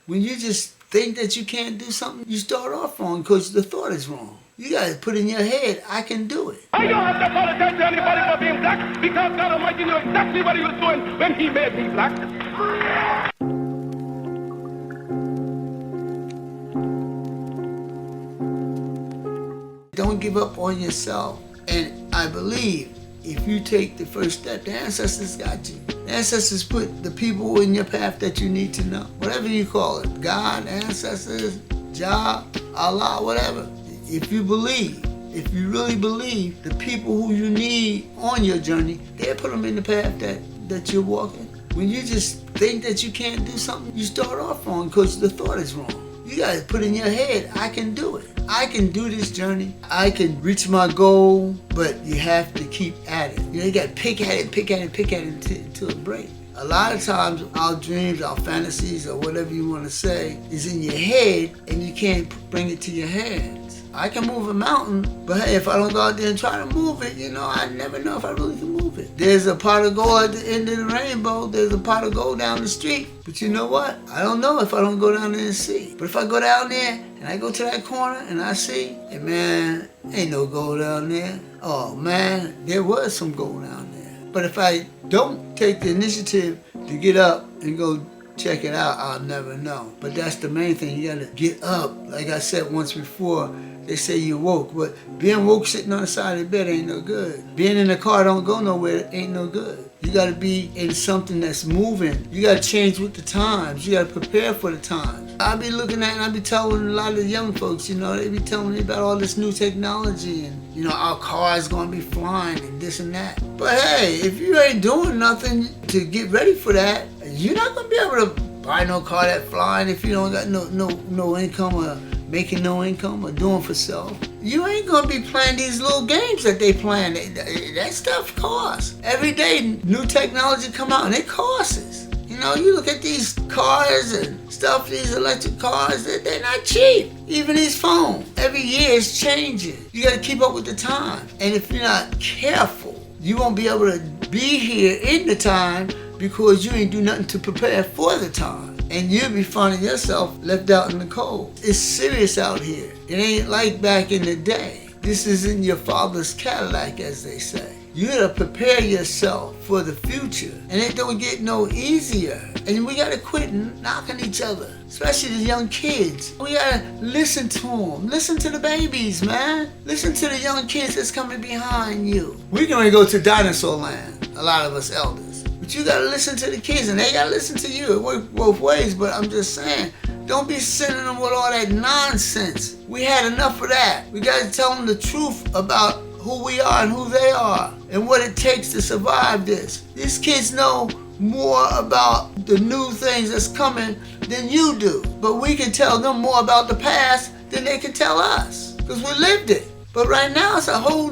When you just think that you can't do something, you start off wrong because the thought is wrong. You gotta put in your head, I can do it. I don't have to apologize to anybody for being black because God Almighty knew exactly what he was doing when he made me black. Don't give up on yourself. And I believe if you take the first step, the ancestors got you. The ancestors put the people in your path that you need to know. Whatever you call it, God, ancestors, Jah, Allah, whatever. If you believe, if you really believe, the people who you need on your journey, they'll put them in the path that you're walking. When you just think that you can't do something, you start off wrong because the thought is wrong. You gotta put in your head, I can do it. I can do this journey. I can reach my goal, but you have to keep at it. You gotta pick at it until it breaks. A lot of times our dreams, our fantasies, or whatever you wanna say, is in your head and you can't bring it to your hands. I can move a mountain, but hey, if I don't go out there and try to move it, I never know if I really can move it. There's a pot of gold at the end of the rainbow. There's a pot of gold down the street. But you know what? I don't know if I don't go down there and see. But if I go down there and I go to that corner and I see, hey man, ain't no gold down there. Oh man, there was some gold down there. But if I don't take the initiative to get up and go check it out, I'll never know. But that's the main thing. You gotta get up. Like I said once before, they say you're woke, but being woke sitting on the side of the bed ain't no good. Being in the car don't go nowhere, ain't no good. You gotta be in something that's moving. You gotta change with the times. You gotta prepare for the times. I be looking at and I be telling a lot of the young folks, they be telling me about all this new technology and, our car's gonna be flying and this and that. But hey, if you ain't doing nothing to get ready for that, you're not gonna be able to buy no car that flying if you don't got no income or making no income or doing for self. You ain't gonna be playing these little games that they playing. That stuff costs. Every day new technology come out and it costs. You look at these cars and stuff, these electric cars, they're not cheap. Even these phones, every year it's changing. You gotta keep up with the time. And if you're not careful, you won't be able to be here in the time because you ain't do nothing to prepare for the time. And you'll be finding yourself left out in the cold. It's serious out here. It ain't like back in the day. This isn't your father's Cadillac, as they say. You gotta prepare yourself for the future. And it don't get no easier. And we gotta quit knocking each other, especially the young kids. We gotta listen to them. Listen to the babies, man. Listen to the young kids that's coming behind you. We're gonna go to dinosaur land, a lot of us elders. But you gotta listen to the kids and they gotta listen to you. It works both ways, but I'm just saying, don't be sending them with all that nonsense. We had enough of that. We gotta tell them the truth about who we are and who they are and what it takes to survive this. These kids know more about the new things that's coming than you do. But we can tell them more about the past than they can tell us because we lived it. But right now it's a whole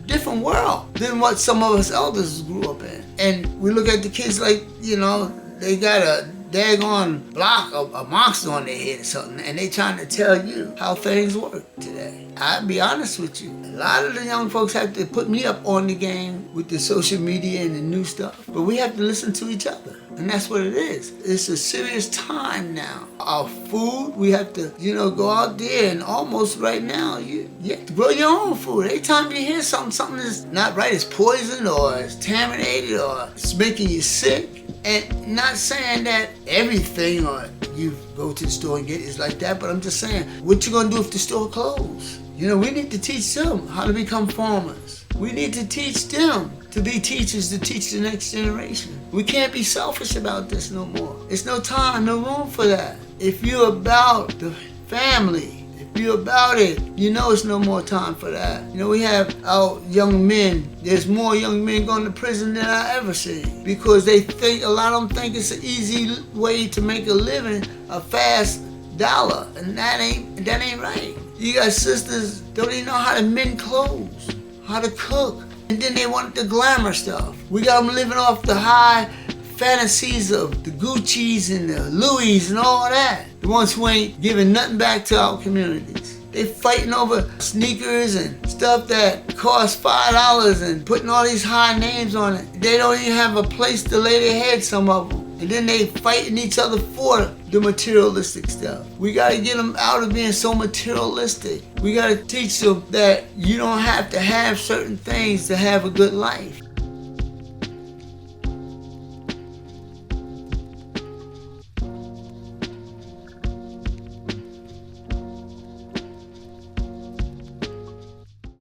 different world than what some of us elders grew up in. And we look at the kids like, they got a daggone block of a monster on their head or something, and they trying to tell you how things work today. I'll be honest with you. A lot of the young folks have to put me up on the game with the social media and the new stuff, but we have to listen to each other. And that's what it is. It's a serious time now. Our food, we have to, go out there and almost right now, you have to grow your own food. Every time you hear something is not right, it's poison or it's contaminated or it's making you sick. And not saying that everything or you go to the store and get it is like that, but I'm just saying, what you gonna do if the store closed? We need to teach them how to become farmers. We need to teach them to be teachers to teach the next generation. We can't be selfish about this no more. It's no time, no room for that. If you're about the family, if you're about it, it's no more time for that. We have our young men. There's more young men going to prison than I ever seen because a lot of them think it's an easy way to make a living, a fast dollar, and that ain't right. You got sisters don't even know how to mend clothes, how to cook, and then they want the glamour stuff. We got them living off the high fantasies of the Gucci's and the Louis and all that. The ones who ain't giving nothing back to our communities. They fighting over sneakers and stuff that cost $5 and putting all these high names on it. They don't even have a place to lay their head, some of them. And then they fighting each other for the materialistic stuff. We got to get them out of being so materialistic. We got to teach them that you don't have to have certain things to have a good life.